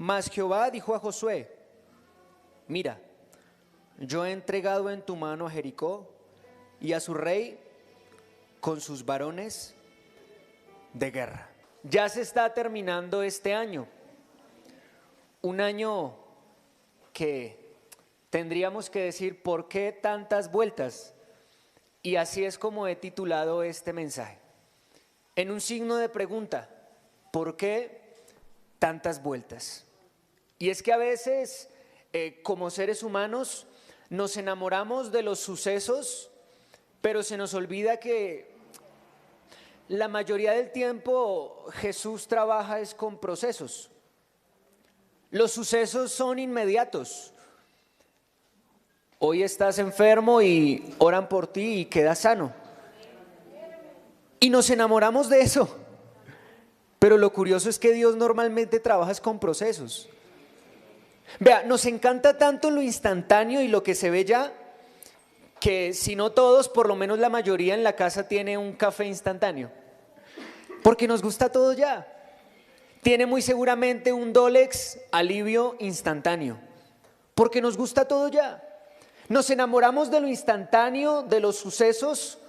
Mas Jehová dijo a Josué: mira, yo he entregado en tu mano a Jericó y a su rey con sus varones de guerra. Ya se está terminando este año, un año que tendríamos que decir ¿por qué tantas vueltas? Y así es como he titulado este mensaje, en un signo de pregunta: ¿por qué tantas vueltas? Y es que a veces como seres humanos nos enamoramos de los sucesos, pero se nos olvida que la mayoría del tiempo Jesús trabaja es con procesos. Los sucesos son inmediatos. Hoy estás enfermo y oran por ti y quedas sano. Y nos enamoramos de eso. Pero lo curioso es que Dios normalmente trabaja con procesos. Vea, nos encanta tanto lo instantáneo y lo que se ve ya, que si no todos, por lo menos la mayoría en la casa tiene un café instantáneo. Porque nos gusta todo ya. Tiene muy seguramente un Dolex alivio instantáneo. Porque nos gusta todo ya. Nos enamoramos de lo instantáneo, de los sucesos,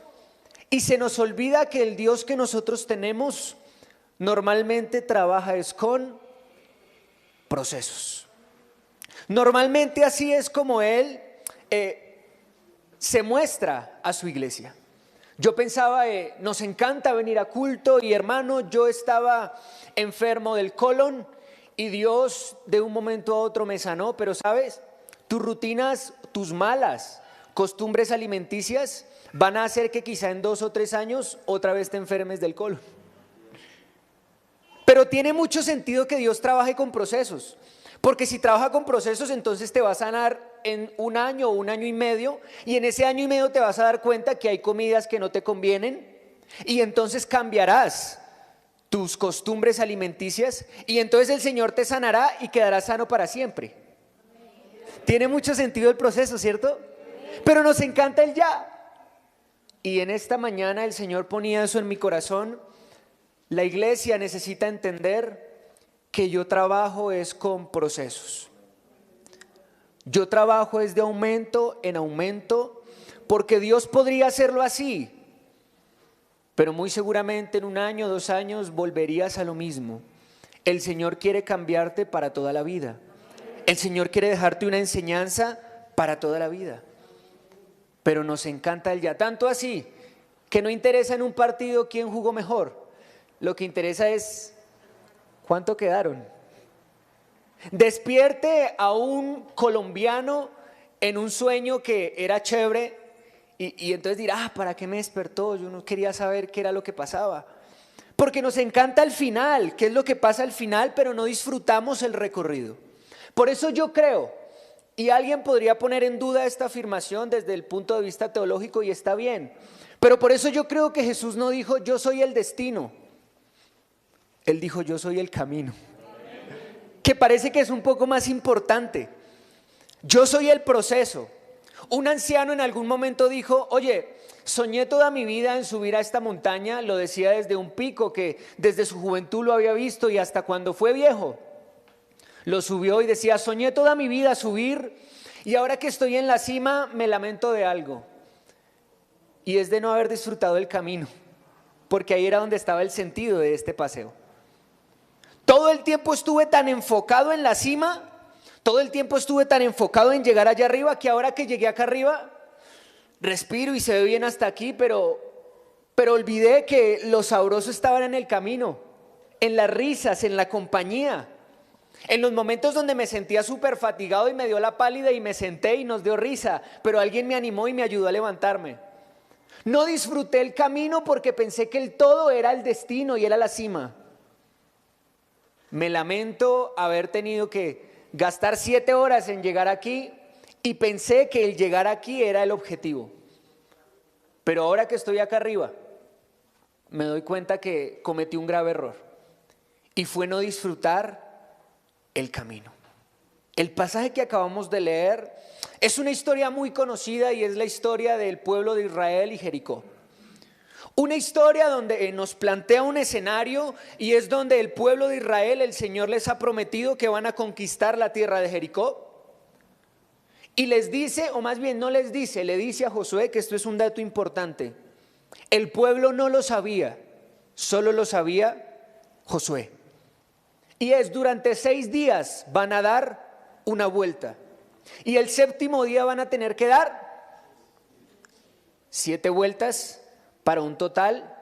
y se nos olvida que el Dios que nosotros tenemos normalmente trabaja es con procesos. Normalmente así es como Él se muestra a su iglesia. Yo pensaba, nos encanta venir a culto y hermano, yo estaba enfermo del colon y Dios de un momento a otro me sanó, pero sabes, tus rutinas, tus malas costumbres alimenticias van a hacer que quizá en 2 o 3 años otra vez te enfermes del colon. Pero tiene mucho sentido que Dios trabaje con procesos, porque si trabaja con procesos entonces te va a sanar en 1 año o 1 año y medio, y en ese año y medio te vas a dar cuenta que hay comidas que no te convienen y entonces cambiarás tus costumbres alimenticias y entonces el Señor te sanará y quedarás sano para siempre. Tiene mucho sentido el proceso, ¿cierto? Pero nos encanta el ya. Y en esta mañana el Señor ponía eso en mi corazón. La iglesia necesita entender que yo trabajo es con procesos. Yo trabajo es de aumento en aumento, porque Dios podría hacerlo así, pero muy seguramente en 1 año, 2 años volverías a lo mismo. El Señor quiere cambiarte para toda la vida. El Señor quiere dejarte una enseñanza para toda la vida. Pero nos encanta el ya, tanto así que no interesa en un partido quién jugó mejor. Lo que interesa es cuánto quedaron. Despierte a un colombiano en un sueño que era chévere y entonces dirá, ¿para qué me despertó? Yo no quería saber qué era lo que pasaba. Porque nos encanta el final, qué es lo que pasa al final, pero no disfrutamos el recorrido. Por eso yo creo, y alguien podría poner en duda esta afirmación desde el punto de vista teológico y está bien, pero por eso yo creo que Jesús no dijo yo soy el destino, Él dijo yo soy el camino, que parece que es un poco más importante. Yo soy el proceso. Un anciano en algún momento dijo, oye, soñé toda mi vida en subir a esta montaña, lo decía desde un pico que desde su juventud lo había visto y hasta cuando fue viejo lo subió y decía, soñé toda mi vida subir y ahora que estoy en la cima me lamento de algo y es de no haber disfrutado el camino, porque ahí era donde estaba el sentido de este paseo. Todo el tiempo estuve tan enfocado en la cima, todo el tiempo estuve tan enfocado en llegar allá arriba que ahora que llegué acá arriba respiro y se ve bien hasta aquí, pero olvidé que lo sabroso estaba en el camino, en las risas, en la compañía. En los momentos donde me sentía súper fatigado y me dio la pálida y me senté y nos dio risa, pero alguien me animó y me ayudó a levantarme. No disfruté el camino porque pensé que el todo era el destino y era la cima. Me lamento haber tenido que gastar 7 horas en llegar aquí y pensé que el llegar aquí era el objetivo. Pero ahora que estoy acá arriba, me doy cuenta que cometí un grave error y fue no disfrutar el camino. El pasaje que acabamos de leer es una historia muy conocida y es la historia del pueblo de Israel y Jericó. Una historia donde nos plantea un escenario y es donde el pueblo de Israel, el Señor les ha prometido que van a conquistar la tierra de Jericó. Y les dice, o más bien no les dice, le dice a Josué que esto es un dato importante. El pueblo no lo sabía, solo lo sabía Josué. Y es durante 6 días van a dar una vuelta. Y el 7º día van a tener que dar 7 vueltas para un total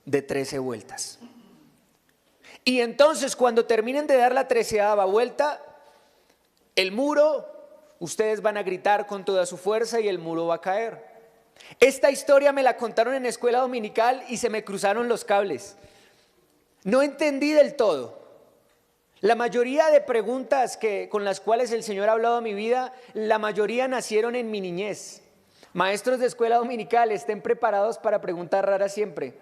de 13 vueltas. Y entonces cuando terminen de dar la 13ª vuelta, el muro, ustedes van a gritar con toda su fuerza y el muro va a caer. Esta historia me la contaron en escuela dominical y se me cruzaron los cables. No entendí del todo. La mayoría de preguntas con las cuales el Señor ha hablado en mi vida, la mayoría nacieron en mi niñez. Maestros de escuela dominical, estén preparados para preguntas raras siempre.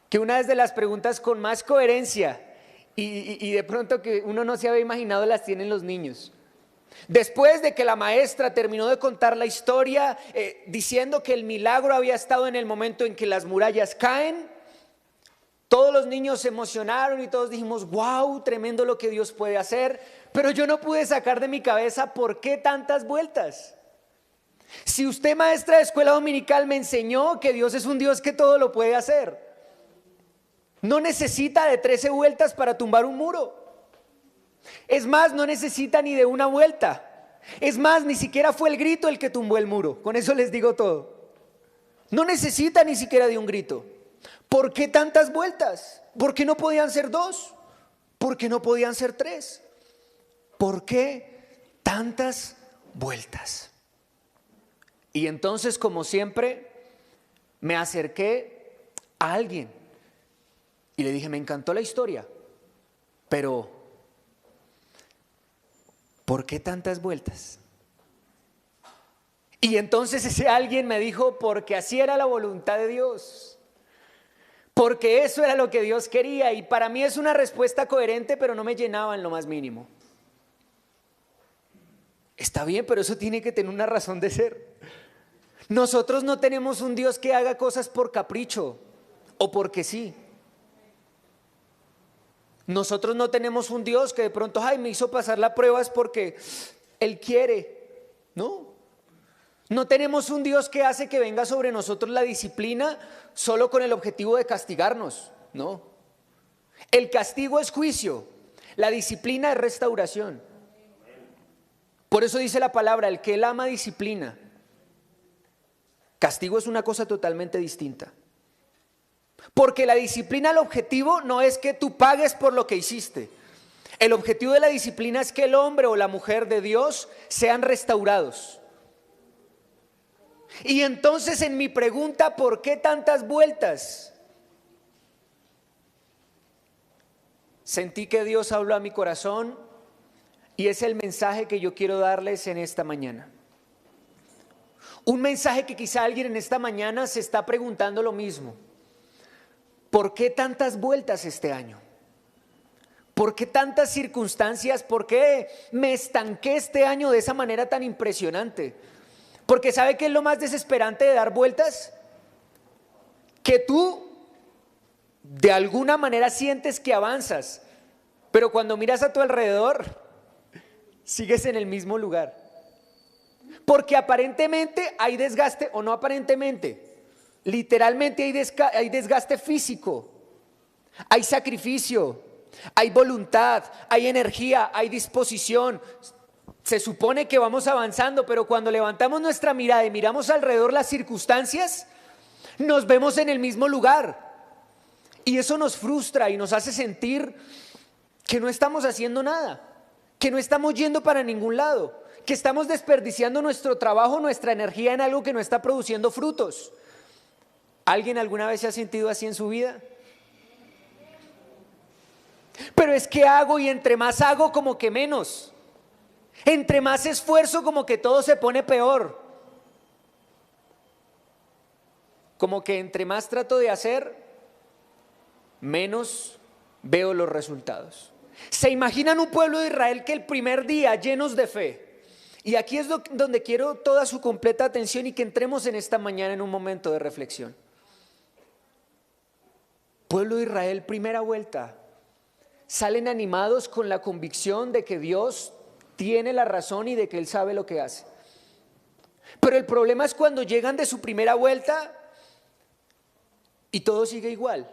Que una de las preguntas con más coherencia y de pronto que uno no se había imaginado las tienen los niños. Después de que la maestra terminó de contar la historia, diciendo que el milagro había estado en el momento en que las murallas caen, todos los niños se emocionaron y todos dijimos, wow, tremendo lo que Dios puede hacer, pero yo no pude sacar de mi cabeza por qué tantas vueltas. Si usted, maestra de escuela dominical, me enseñó que Dios es un Dios que todo lo puede hacer, no necesita de 13 vueltas para tumbar un muro. Es más, no necesita ni de una vuelta. Es más, ni siquiera fue el grito el que tumbó el muro. Con eso les digo todo. No necesita ni siquiera de un grito. ¿Por qué tantas vueltas? ¿Por qué no podían ser 2? ¿Por qué no podían ser 3? ¿Por qué tantas vueltas? Y entonces, como siempre, me acerqué a alguien y le dije, me encantó la historia, pero ¿por qué tantas vueltas? Y entonces ese alguien me dijo, porque así era la voluntad de Dios. Porque eso era lo que Dios quería. Y para mí es una respuesta coherente, pero no me llenaba en lo más mínimo. Está bien, pero eso tiene que tener una razón de ser. Nosotros no tenemos un Dios que haga cosas por capricho o porque sí. Nosotros no tenemos un Dios que de pronto, ay, me hizo pasar la prueba es porque Él quiere. No. No tenemos un Dios que hace que venga sobre nosotros la disciplina solo con el objetivo de castigarnos. No. El castigo es juicio. La disciplina es restauración. Por eso dice la palabra, el que Él ama disciplina. Castigo es una cosa totalmente distinta. Porque la disciplina, el objetivo no es que tú pagues por lo que hiciste. El objetivo de la disciplina es que el hombre o la mujer de Dios sean restaurados. Y entonces en mi pregunta, ¿por qué tantas vueltas? Sentí que Dios habló a mi corazón y es el mensaje que yo quiero darles en esta mañana. Un mensaje que quizá alguien en esta mañana se está preguntando lo mismo. ¿Por qué tantas vueltas este año? ¿Por qué tantas circunstancias? ¿Por qué me estanqué este año de esa manera tan impresionante? Porque ¿sabe qué es lo más desesperante de dar vueltas? Que tú de alguna manera sientes que avanzas, pero cuando miras a tu alrededor, sigues en el mismo lugar. Porque aparentemente hay desgaste, o no aparentemente, literalmente hay desgaste físico, hay sacrificio, hay voluntad, hay energía, hay disposición. Se supone que vamos avanzando, pero cuando levantamos nuestra mirada y miramos alrededor las circunstancias, nos vemos en el mismo lugar. Y eso nos frustra y nos hace sentir que no estamos haciendo nada, que no estamos yendo para ningún lado, que estamos desperdiciando nuestro trabajo, nuestra energía en algo que no está produciendo frutos. ¿Alguien alguna vez se ha sentido así en su vida? Pero es que hago y entre más hago como que menos. Entre más esfuerzo como que todo se pone peor. Como que entre más trato de hacer, menos veo los resultados. ¿Se imaginan un pueblo de Israel que el primer día llenos de fe? Y aquí es donde quiero toda su completa atención y que entremos en esta mañana en un momento de reflexión. Pueblo de Israel, primera vuelta. Salen animados con la convicción de que Dios tiene la razón y de que Él sabe lo que hace. Pero el problema es cuando llegan de su primera vuelta y todo sigue igual.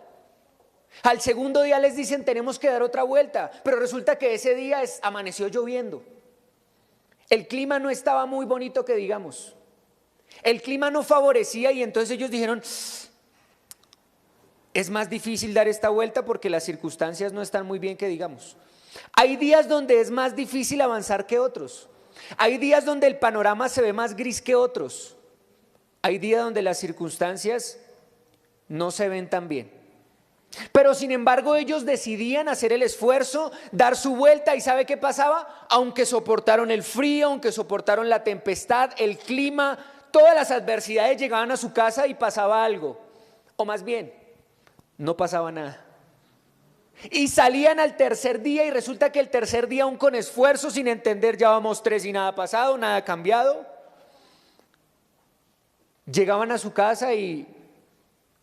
Al segundo día les dicen tenemos que dar otra vuelta, pero resulta que ese día amaneció lloviendo. El clima no estaba muy bonito que digamos. El clima no favorecía y entonces ellos dijeron, es más difícil dar esta vuelta porque las circunstancias no están muy bien que digamos. Hay días donde es más difícil avanzar que otros. Hay días donde el panorama se ve más gris que otros. Hay días donde las circunstancias no se ven tan bien. Pero sin embargo ellos decidían hacer el esfuerzo, dar su vuelta, y ¿sabe qué pasaba? Aunque soportaron el frío, aunque soportaron la tempestad, el clima, todas las adversidades, llegaban a su casa y pasaba algo. O más bien, no pasaba nada. Y salían al tercer día y resulta que el tercer día, aún con esfuerzo, sin entender, ya vamos 3 y nada ha pasado, nada ha cambiado. Llegaban a su casa y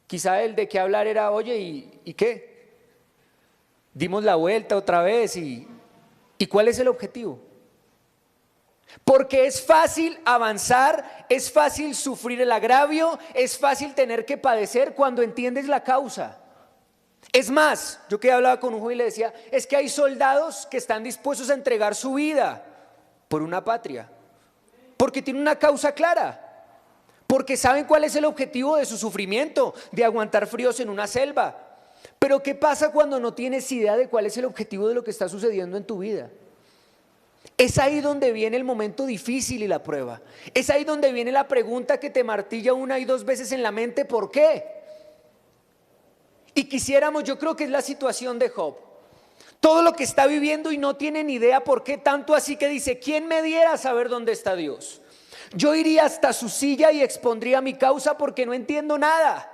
quizá el de qué hablar era, oye, ¿y qué? Dimos la vuelta otra vez ¿y cuál es el objetivo? Porque es fácil avanzar, es fácil sufrir el agravio, es fácil tener que padecer cuando entiendes la causa. Es más, yo que hablaba con un joven y le decía, es que hay soldados que están dispuestos a entregar su vida por una patria, porque tienen una causa clara. Porque saben cuál es el objetivo de su sufrimiento, de aguantar fríos en una selva. Pero ¿qué pasa cuando no tienes idea de cuál es el objetivo de lo que está sucediendo en tu vida? Es ahí donde viene el momento difícil y la prueba. Es ahí donde viene la pregunta que te martilla 1 y 2 veces en la mente, ¿por qué? Y quisiéramos, yo creo que es la situación de Job. Todo lo que está viviendo y no tiene ni idea por qué, tanto así que dice, ¿quién me diera a saber dónde está Dios? Yo iría hasta su silla y expondría mi causa porque no entiendo nada.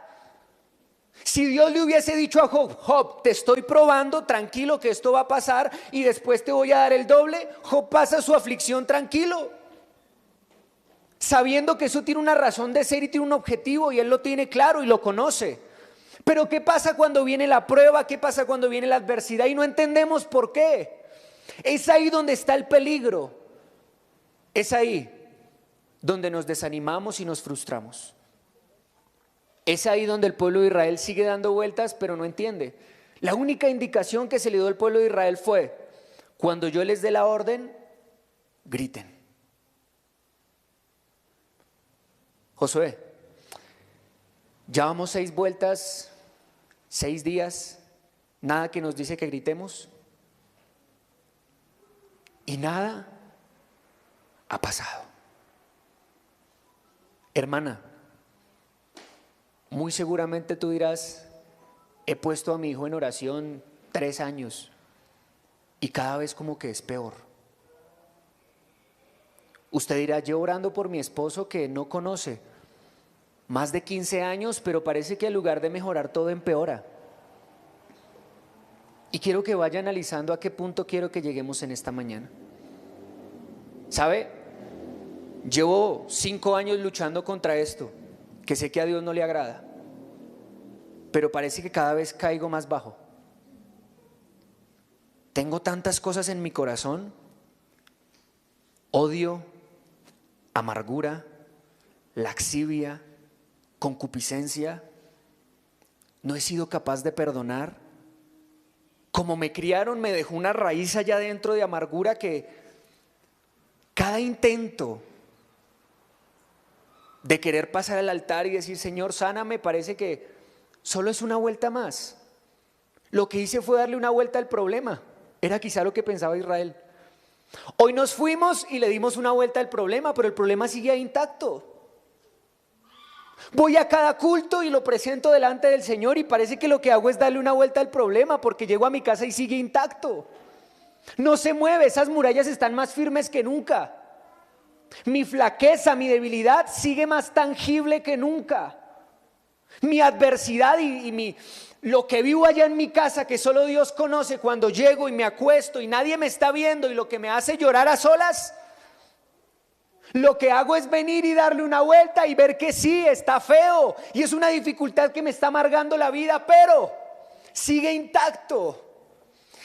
Si Dios le hubiese dicho a Job, Job, te estoy probando, tranquilo que esto va a pasar y después te voy a dar el doble, Job pasa su aflicción tranquilo, sabiendo que eso tiene una razón de ser y tiene un objetivo y él lo tiene claro y lo conoce. Pero ¿qué pasa cuando viene la prueba? ¿Qué pasa cuando viene la adversidad y no entendemos por qué? Es ahí donde está el peligro. Es ahí donde nos desanimamos y nos frustramos. Es ahí donde el pueblo de Israel sigue dando vueltas, pero no entiende. La única indicación que se le dio al pueblo de Israel fue, cuando yo les dé la orden, griten. Josué, ya vamos 6 vueltas, 6 días, nada que nos dice que gritemos. Y nada ha pasado. Hermana, muy seguramente tú dirás, he puesto a mi hijo en oración 3 años y cada vez como que es peor. Usted dirá, yo orando por mi esposo que no conoce, más de 15 años, pero parece que en lugar de mejorar todo empeora. Y quiero que vaya analizando a qué punto quiero que lleguemos en esta mañana. ¿Sabe? Llevo 5 años luchando contra esto, que sé que a Dios no le agrada, pero parece que cada vez caigo más bajo. Tengo tantas cosas en mi corazón: odio, amargura, laxivia, concupiscencia. No he sido capaz de perdonar. Como me criaron, me dejó una raíz allá dentro de amargura que cada intento de querer pasar al altar y decir, Señor, sáname, parece que solo es una vuelta más. Lo que hice fue darle una vuelta al problema. Era quizá lo que pensaba Israel. Hoy nos fuimos y le dimos una vuelta al problema, pero el problema sigue ahí intacto. Voy a cada culto y lo presento delante del Señor y parece que lo que hago es darle una vuelta al problema, porque llego a mi casa y sigue intacto. No se mueve, esas murallas están más firmes que nunca. Mi flaqueza, mi debilidad sigue más tangible que nunca. Mi adversidad y lo que vivo allá en mi casa, que solo Dios conoce, cuando llego y me acuesto y nadie me está viendo y lo que me hace llorar a solas, lo que hago es venir y darle una vuelta y ver que sí, está feo y es una dificultad que me está amargando la vida, pero sigue intacto.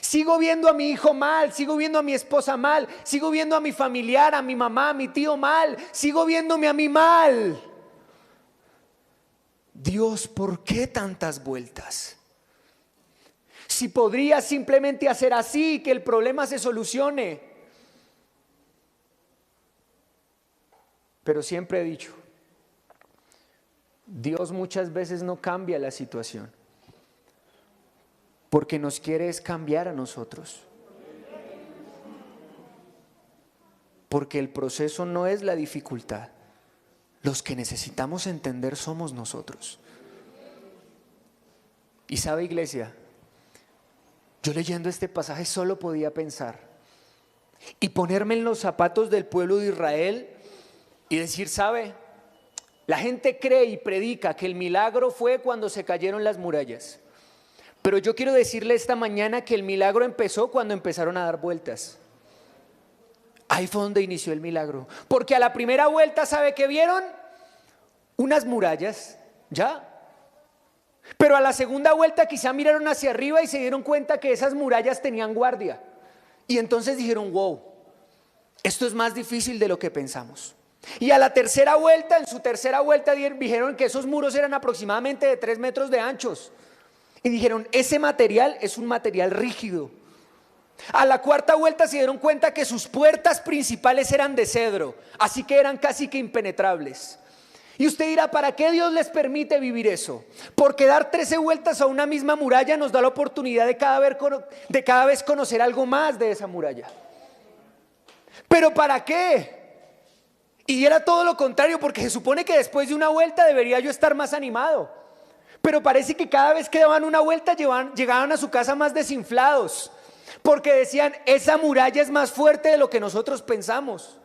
Sigo viendo a mi hijo mal, sigo viendo a mi esposa mal, sigo viendo a mi familiar, a mi mamá, a mi tío mal, sigo viéndome a mí mal. Dios, ¿por qué tantas vueltas? Si podría simplemente hacer así y que el problema se solucione. Pero siempre he dicho, Dios muchas veces no cambia la situación, porque nos quiere es cambiar a nosotros. Porque el proceso no es la dificultad. Los que necesitamos entender somos nosotros. Y sabe, iglesia, yo leyendo este pasaje solo podía pensar y ponerme en los zapatos del pueblo de Israel y decir, ¿sabe? La gente cree y predica que el milagro fue cuando se cayeron las murallas. Pero yo quiero decirle esta mañana que el milagro empezó cuando empezaron a dar vueltas. Ahí fue donde inició el milagro. Porque a la primera vuelta, ¿sabe qué vieron? Unas murallas, ¿ya? Pero a la segunda vuelta quizá miraron hacia arriba y se dieron cuenta que esas murallas tenían guardia. Y entonces dijeron, wow, esto es más difícil de lo que pensamos. Y a la tercera vuelta, en su tercera vuelta dijeron que esos muros eran aproximadamente de 3 metros de anchos. Y dijeron, ese material es un material rígido. A la cuarta vuelta se dieron cuenta que sus puertas principales eran de cedro, así que eran casi que impenetrables. Y usted dirá, ¿para qué Dios les permite vivir eso? Porque dar 13 vueltas a una misma muralla nos da la oportunidad de cada vez conocer algo más de esa muralla. ¿Pero para qué? Y era todo lo contrario, porque se supone que después de una vuelta debería yo estar más animado. Pero parece que cada vez que daban una vuelta llegaban a su casa más desinflados, porque decían, esa muralla es más fuerte de lo que nosotros pensamos.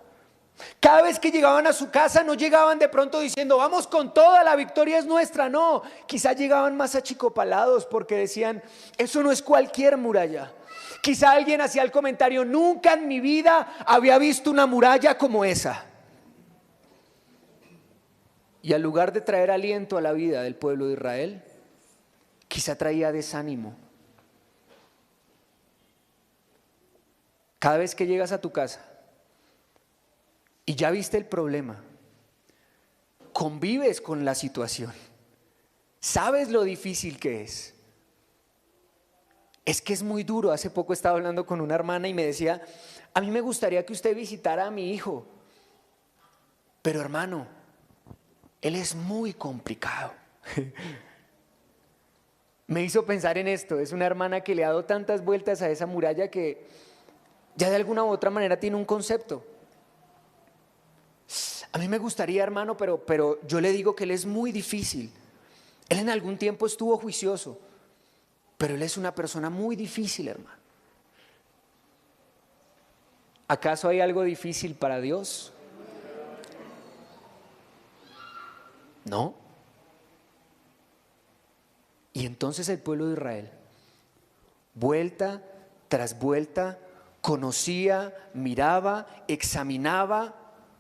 Cada vez que llegaban a su casa no llegaban de pronto diciendo, vamos con toda, la victoria es nuestra. No, quizá llegaban más achicopalados porque decían, eso no es cualquier muralla. Quizá alguien hacía el comentario, nunca en mi vida había visto una muralla como esa. Y al lugar de traer aliento a la vida del pueblo de Israel, quizá traía desánimo. Cada vez que llegas a tu casa y ya viste el problema, convives con la situación, sabes lo difícil que es. Es que es muy duro. Hace poco estaba hablando con una hermana y me decía, a mí me gustaría que usted visitara a mi hijo, pero hermano, él es muy complicado. Me hizo pensar en esto. Es una hermana que le ha dado tantas vueltas a esa muralla que ya de alguna u otra manera tiene un concepto. A mí me gustaría, hermano, pero yo le digo que él es muy difícil. Él en algún tiempo estuvo juicioso, pero él es una persona muy difícil, hermano. ¿Acaso hay algo difícil para Dios? No. Y entonces el pueblo de Israel, vuelta tras vuelta, conocía, miraba, examinaba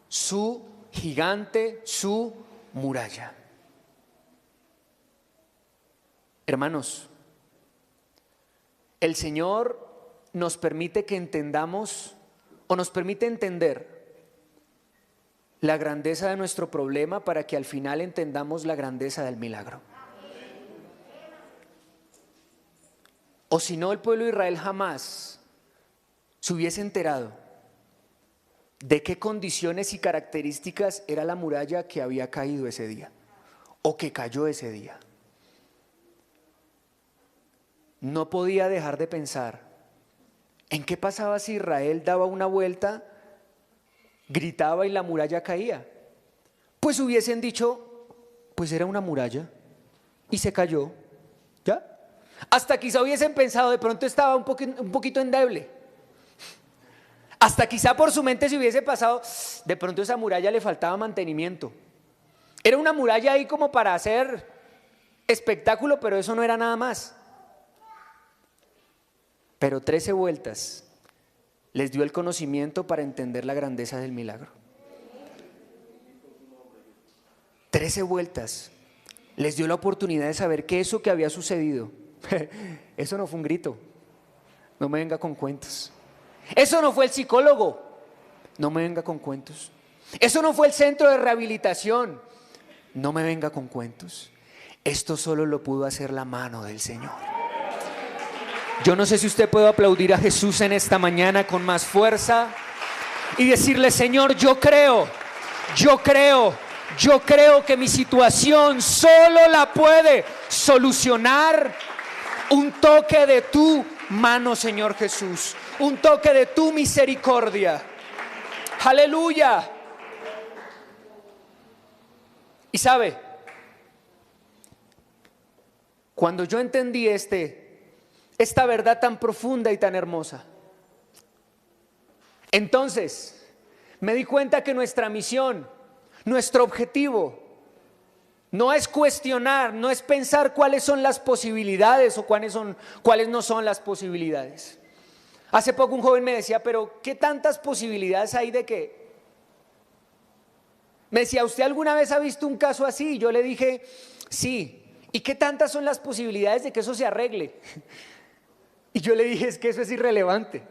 su gigante, su muralla. Hermanos, el Señor nos permite que entendamos, o nos permite entender la grandeza de nuestro problema para que al final entendamos la grandeza del milagro. O si no, el pueblo de Israel jamás se hubiese enterado de qué condiciones y características era la muralla que había caído ese día o que cayó ese día. No podía dejar de pensar en qué pasaba si Israel daba una vuelta, gritaba y la muralla caía. Pues hubiesen dicho, pues era una muralla y se cayó, ¿ya? Hasta quizá hubiesen pensado, de pronto estaba un poquito endeble. Hasta quizá por su mente se hubiese pasado, de pronto esa muralla le faltaba mantenimiento. Era una muralla ahí como para hacer espectáculo, pero eso no era nada más. Pero 13 vueltas les dio el conocimiento para entender la grandeza del milagro. 13 vueltas les dio la oportunidad de saber que eso que había sucedido Eso no fue un grito. No me venga con cuentos. Eso no fue el psicólogo. No me venga con cuentos. Eso no fue el centro de rehabilitación. No me venga con cuentos. Esto solo lo pudo hacer la mano del Señor. Yo no sé si usted puede aplaudir a Jesús en esta mañana con más fuerza y decirle: Señor, yo creo que mi situación solo la puede solucionar un toque de tu mano, Señor Jesús, un toque de tu misericordia. Aleluya. Y sabe, cuando yo entendí esta verdad tan profunda y tan hermosa, entonces me di cuenta que nuestra misión, nuestro objetivo, no es cuestionar, no es pensar cuáles son las posibilidades o cuáles no son las posibilidades. Hace poco un joven me decía: pero ¿qué tantas posibilidades hay de que? Me decía: ¿usted alguna vez ha visto un caso así? Y yo le dije: sí. ¿Y qué tantas son las posibilidades de que eso se arregle? Y yo le dije: es que eso es irrelevante.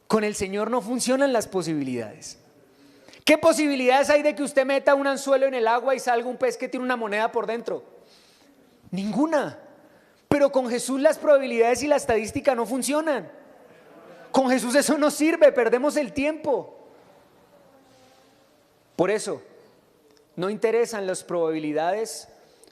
Con el Señor no funcionan las posibilidades. ¿Qué posibilidades hay de que usted meta un anzuelo en el agua y salga un pez que tiene una moneda por dentro? Ninguna. Pero con Jesús las probabilidades y la estadística no funcionan. Con Jesús eso no sirve, perdemos el tiempo. Por eso, no interesan las probabilidades.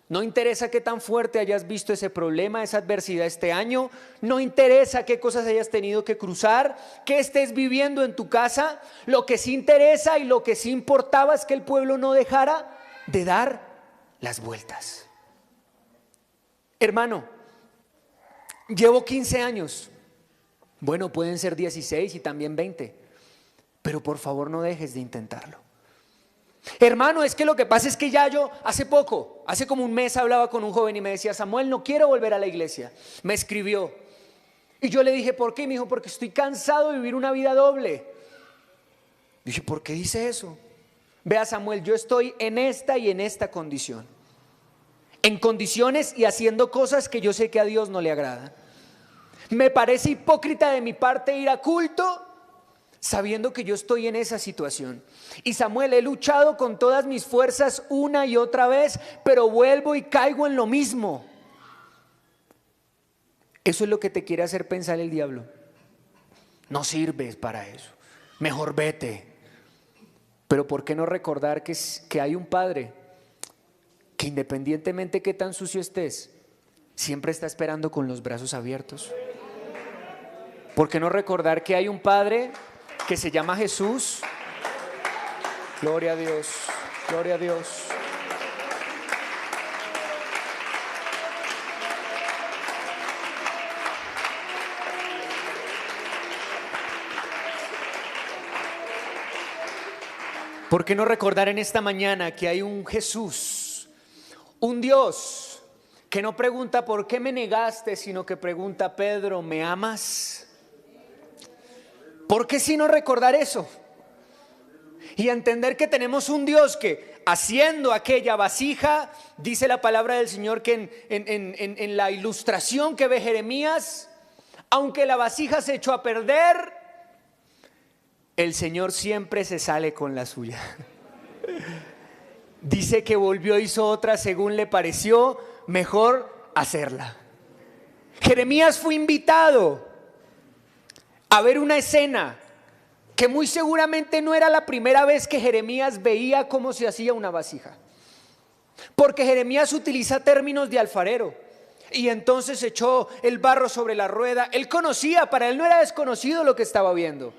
No interesa qué tan fuerte hayas visto ese problema, esa adversidad este año. No interesa qué cosas hayas tenido que cruzar, qué estés viviendo en tu casa. Lo que sí interesa y lo que sí importaba es que el pueblo no dejara de dar las vueltas. Hermano, llevo 15 años. Bueno, pueden ser 16 y también 20. Pero por favor no dejes de intentarlo. Hermano, es que lo que pasa es que ya yo hace como un mes hablaba con un joven y me decía: Samuel, no quiero volver a la iglesia. Me escribió y yo le dije: ¿por qué? Y me dijo: porque estoy cansado de vivir una vida doble. Dije: ¿por qué dice eso? Vea, Samuel, yo estoy en esta y en esta condición, en condiciones y haciendo cosas que yo sé que a Dios no le agradan. Me parece hipócrita de mi parte ir a culto sabiendo que yo estoy en esa situación. Y Samuel, he luchado con todas mis fuerzas una y otra vez, pero vuelvo y caigo en lo mismo. Eso es lo que te quiere hacer pensar el diablo. No sirves para eso, mejor vete. Pero ¿por qué no recordar que hay un Padre que, independientemente que tan sucio estés, siempre está esperando con los brazos abiertos? ¿Por qué no recordar que hay un Padre que se llama Jesús? Gloria a Dios, gloria a Dios. ¿Por qué no recordar en esta mañana que hay un Jesús, un Dios que no pregunta ¿por qué me negaste?, sino que pregunta: Pedro, ¿me amas? ¿Por qué si no recordar eso? Y entender que tenemos un Dios que, haciendo aquella vasija, dice la palabra del Señor que en la ilustración que ve Jeremías, aunque la vasija se echó a perder, el Señor siempre se sale con la suya. Dice que volvió, hizo otra según le pareció mejor hacerla. Jeremías fue invitado a ver una escena que muy seguramente no era la primera vez que Jeremías veía cómo se hacía una vasija, porque Jeremías utiliza términos de alfarero. Y entonces echó el barro sobre la rueda. Él conocía, para él no era desconocido lo que estaba viendo.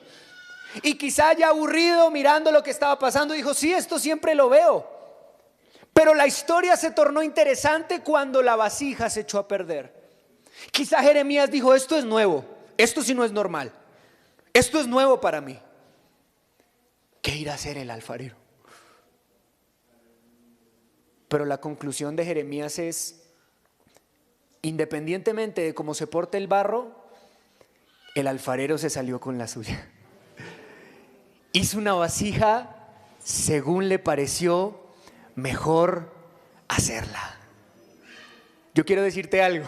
Y quizá ya aburrido mirando lo que estaba pasando, dijo: sí, esto siempre lo veo. Pero la historia se tornó interesante cuando la vasija se echó a perder. Quizá Jeremías dijo: esto es nuevo, esto sí no es normal, esto es nuevo para mí. ¿Qué irá a hacer el alfarero? Pero la conclusión de Jeremías es: independientemente de cómo se porte el barro, el alfarero se salió con la suya. Hizo una vasija según le pareció mejor hacerla. Yo quiero decirte algo.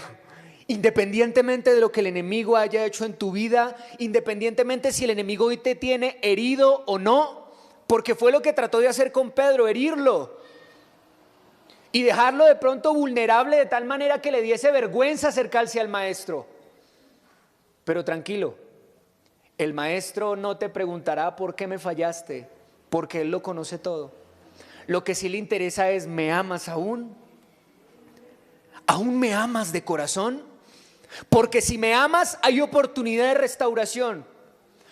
Independientemente de lo que el enemigo haya hecho en tu vida, independientemente si el enemigo hoy te tiene herido o no, porque fue lo que trató de hacer con Pedro, herirlo y dejarlo de pronto vulnerable de tal manera que le diese vergüenza acercarse al maestro. Pero tranquilo, el maestro no te preguntará por qué me fallaste, porque él lo conoce todo. Lo que sí le interesa es: ¿me amas aún? ¿Aún me amas de corazón? Porque si me amas, hay oportunidad de restauración.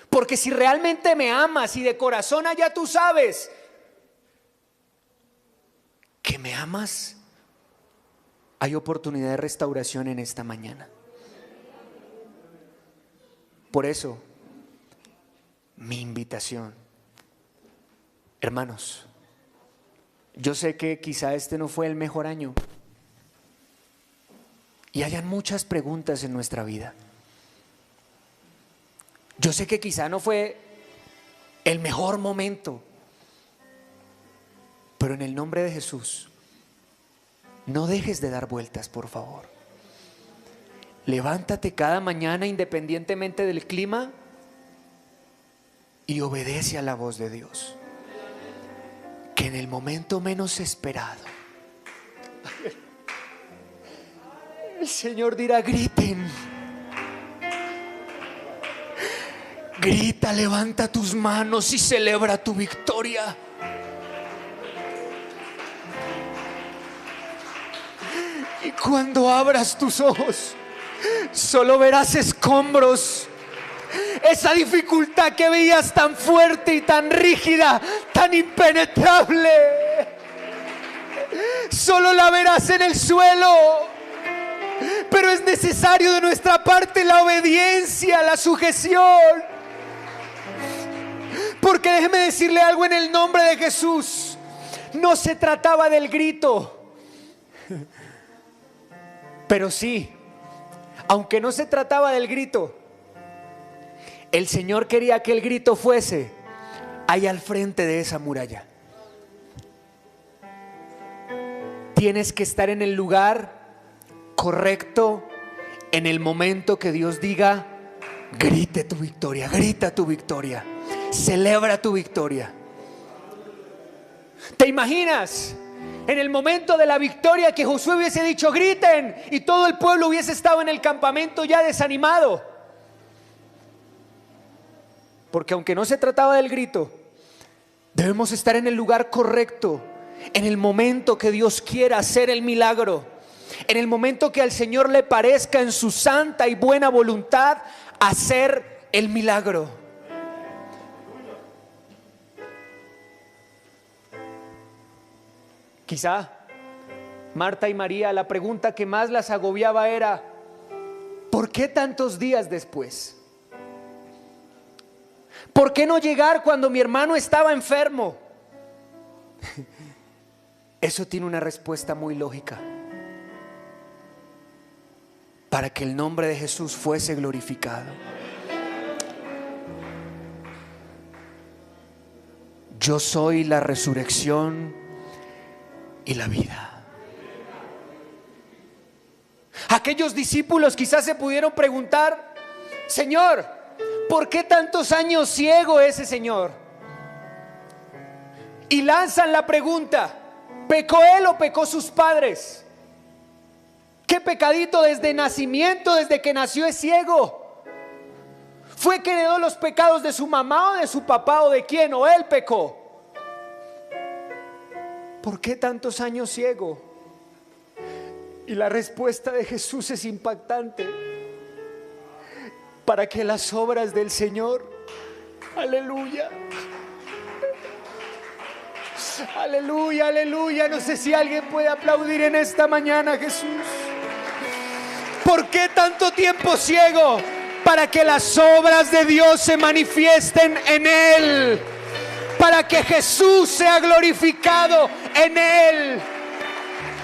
Porque si realmente me amas y de corazón allá tú sabes que me amas, hay oportunidad de restauración en esta mañana. Por eso, mi invitación, hermanos, yo sé que quizá este no fue el mejor año y hayan muchas preguntas en nuestra vida. Yo sé que quizá no fue el mejor momento, pero en el nombre de Jesús, no dejes de dar vueltas, por favor. Levántate cada mañana independientemente del clima y obedece a la voz de Dios. Que en el momento menos esperado, el Señor dirá: griten. Grita, levanta tus manos y celebra tu victoria. Y cuando abras tus ojos, solo verás escombros. Esa dificultad que veías tan fuerte y tan rígida, tan impenetrable, solo la verás en el suelo. Pero es necesario de nuestra parte la obediencia, la sujeción. Porque déjeme decirle algo en el nombre de Jesús. No se trataba del grito, pero sí, aunque no se trataba del grito, el Señor quería que el grito fuese ahí al frente de esa muralla. Tienes que estar en el lugar correcto, en el momento que Dios diga: grite tu victoria, grita tu victoria, celebra tu victoria. ¿Te imaginas en el momento de la victoria que Josué hubiese dicho: griten, y todo el pueblo hubiese estado en el campamento ya desanimado? Porque aunque no se trataba del grito, debemos estar en el lugar correcto, en el momento que Dios quiera hacer el milagro, en el momento que al Señor le parezca en su santa y buena voluntad hacer el milagro. Quizá Marta y María, la pregunta que más las agobiaba era: ¿por qué tantos días después? ¿Por qué no llegar cuando mi hermano estaba enfermo? Eso tiene una respuesta muy lógica. Para que el nombre de Jesús fuese glorificado. Yo soy la resurrección y la vida. Aquellos discípulos quizás se pudieron preguntar: Señor, ¿por qué tantos años ciego ese señor? Y lanzan la pregunta: ¿pecó él o pecó sus padres? ¿Qué pecadito desde nacimiento, desde que nació, es ciego? ¿Fue que heredó los pecados de su mamá o de su papá o de quién? ¿O él pecó? ¿Por qué tantos años ciego? Y la respuesta de Jesús es impactante: para que las obras del Señor, aleluya, aleluya, aleluya. No sé si alguien puede aplaudir en esta mañana a Jesús. ¿Por qué tanto tiempo ciego? Para que las obras de Dios se manifiesten en Él, para que Jesús sea glorificado en Él.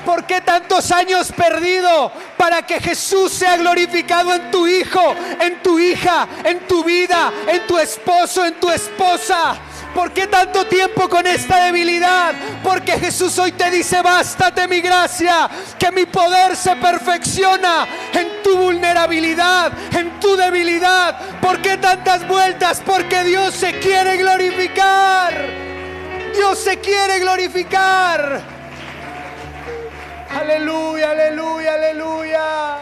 ¿Por qué tantos años perdido? Para que Jesús sea glorificado en tu hijo, en tu hija, en tu vida, en tu esposo, en tu esposa. ¿Por qué tanto tiempo con esta debilidad? Porque Jesús hoy te dice: bástate mi gracia, que mi poder se perfecciona en tu vulnerabilidad, en tu debilidad. ¿Por qué tantas vueltas? Porque Dios se quiere glorificar. Dios se quiere glorificar. Aleluya, aleluya, aleluya.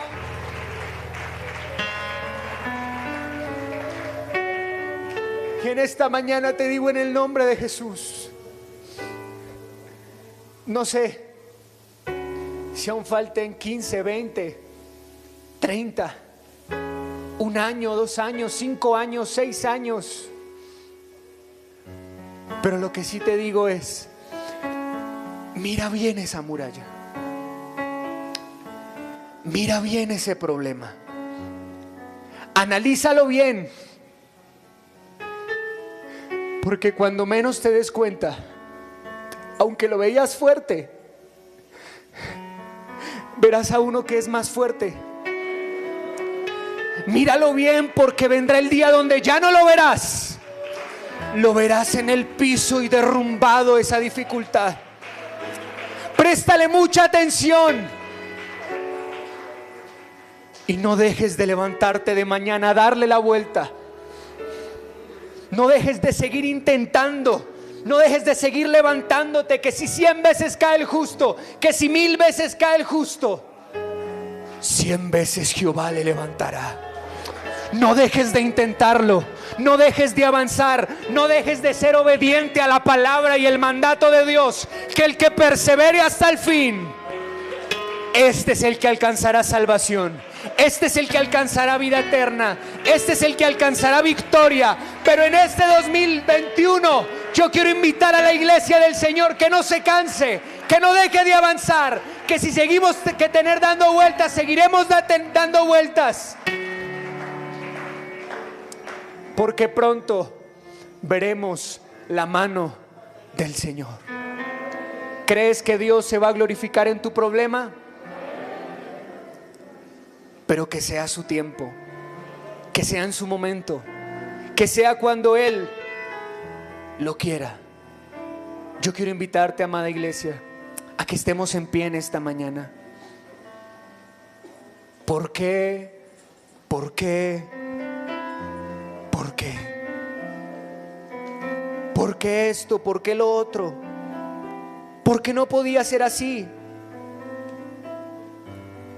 Y en esta mañana te digo en el nombre de Jesús, no sé si aún falten 15, 20, 30, un año, 2 años, 5 años, 6 años. Pero lo que sí te digo es: mira bien esa muralla. Mira bien ese problema. Analízalo bien. Porque cuando menos te des cuenta, aunque lo veías fuerte, verás a uno que es más fuerte. Míralo bien, porque vendrá el día donde ya no lo verás. Lo verás en el piso y derrumbado esa dificultad. Préstale mucha atención. Y no dejes de levantarte de mañana a darle la vuelta. No dejes de seguir intentando. No dejes de seguir levantándote. Que si 100 veces cae el justo, que si 1000 veces cae el justo, 100 veces Jehová le levantará. No dejes de intentarlo. No dejes de avanzar. No dejes de ser obediente a la palabra y el mandato de Dios. Que el que persevere hasta el fin, este es el que alcanzará salvación. Este es el que alcanzará vida eterna. Este es el que alcanzará victoria. Pero en este 2021 yo quiero invitar a la iglesia del Señor que no se canse, que no deje de avanzar, que si seguimos dando vueltas, seguiremos dando vueltas. Porque pronto veremos la mano del Señor. ¿Crees que Dios se va a glorificar en tu problema? Pero que sea su tiempo, que sea en su momento, que sea cuando Él lo quiera. Yo quiero invitarte, amada iglesia, a que estemos en pie en esta mañana. ¿Por qué? ¿Por qué? ¿Por qué? ¿Por qué esto? ¿Por qué lo otro? ¿Por qué no podía ser así?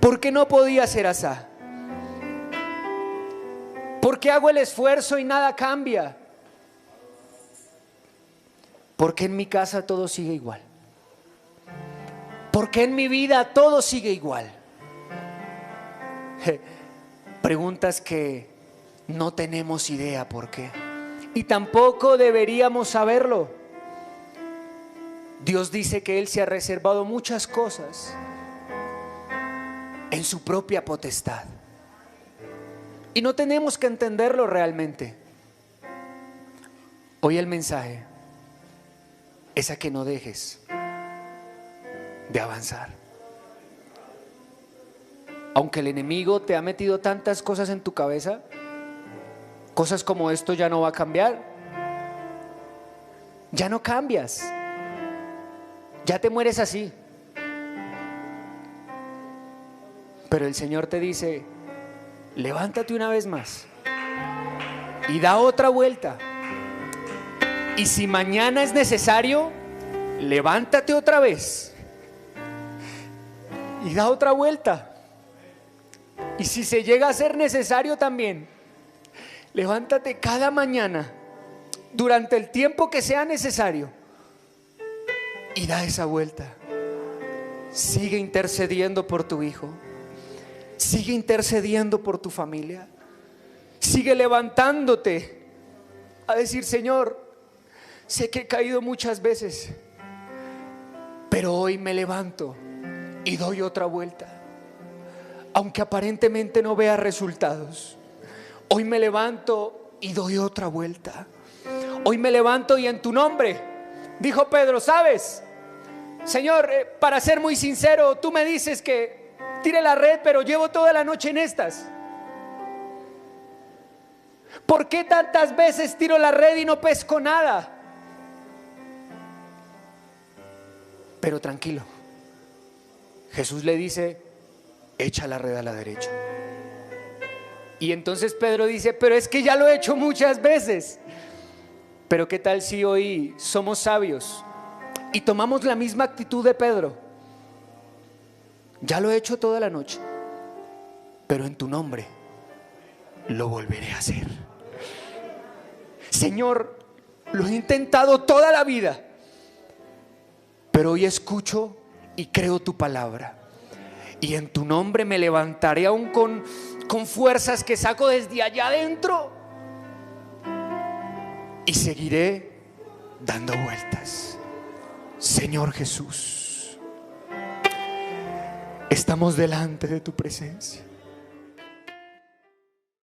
¿Por qué no podía ser así? ¿Por qué hago el esfuerzo y nada cambia? ¿Por qué en mi casa todo sigue igual? ¿Por qué en mi vida todo sigue igual? Preguntas que no tenemos idea por qué. Y tampoco deberíamos saberlo. Dios dice que Él se ha reservado muchas cosas en su propia potestad. Y no tenemos que entenderlo realmente. Hoy el mensaje es a que no dejes de avanzar. Aunque el enemigo te ha metido tantas cosas en tu cabeza, cosas como esto ya no va a cambiar. Ya no cambias. Ya te mueres así. Pero el Señor te dice: levántate una vez más y da otra vuelta. Y si mañana es necesario, levántate otra vez y da otra vuelta. Y si se llega a ser necesario también, levántate cada mañana durante el tiempo que sea necesario y da esa vuelta. Sigue intercediendo por tu hijo. Sigue intercediendo por tu familia. Sigue levantándote a decir: Señor, sé que he caído muchas veces, pero hoy me levanto y doy otra vuelta. Aunque aparentemente no vea resultados, hoy me levanto y doy otra vuelta. Hoy me levanto y en tu nombre, dijo Pedro, ¿sabes? Señor, para ser muy sincero, tú me dices que tire la red, pero llevo toda la noche en estas. ¿Por qué tantas veces tiro la red y no pesco nada? pero tranquilo. Jesús le dice, echa la red a la derecha. Y entonces Pedro dice, pero es que ya lo he hecho muchas veces. Pero ¿qué tal si hoy somos sabios y tomamos la misma actitud de Pedro? Ya lo he hecho toda la noche, pero en tu nombre lo volveré a hacer. Señor, lo he intentado toda la vida, pero hoy escucho y creo tu palabra. Y en tu nombre me levantaré aún con fuerzas que saco desde allá adentro. Y seguiré dando vueltas. Señor Jesús, estamos delante de tu presencia.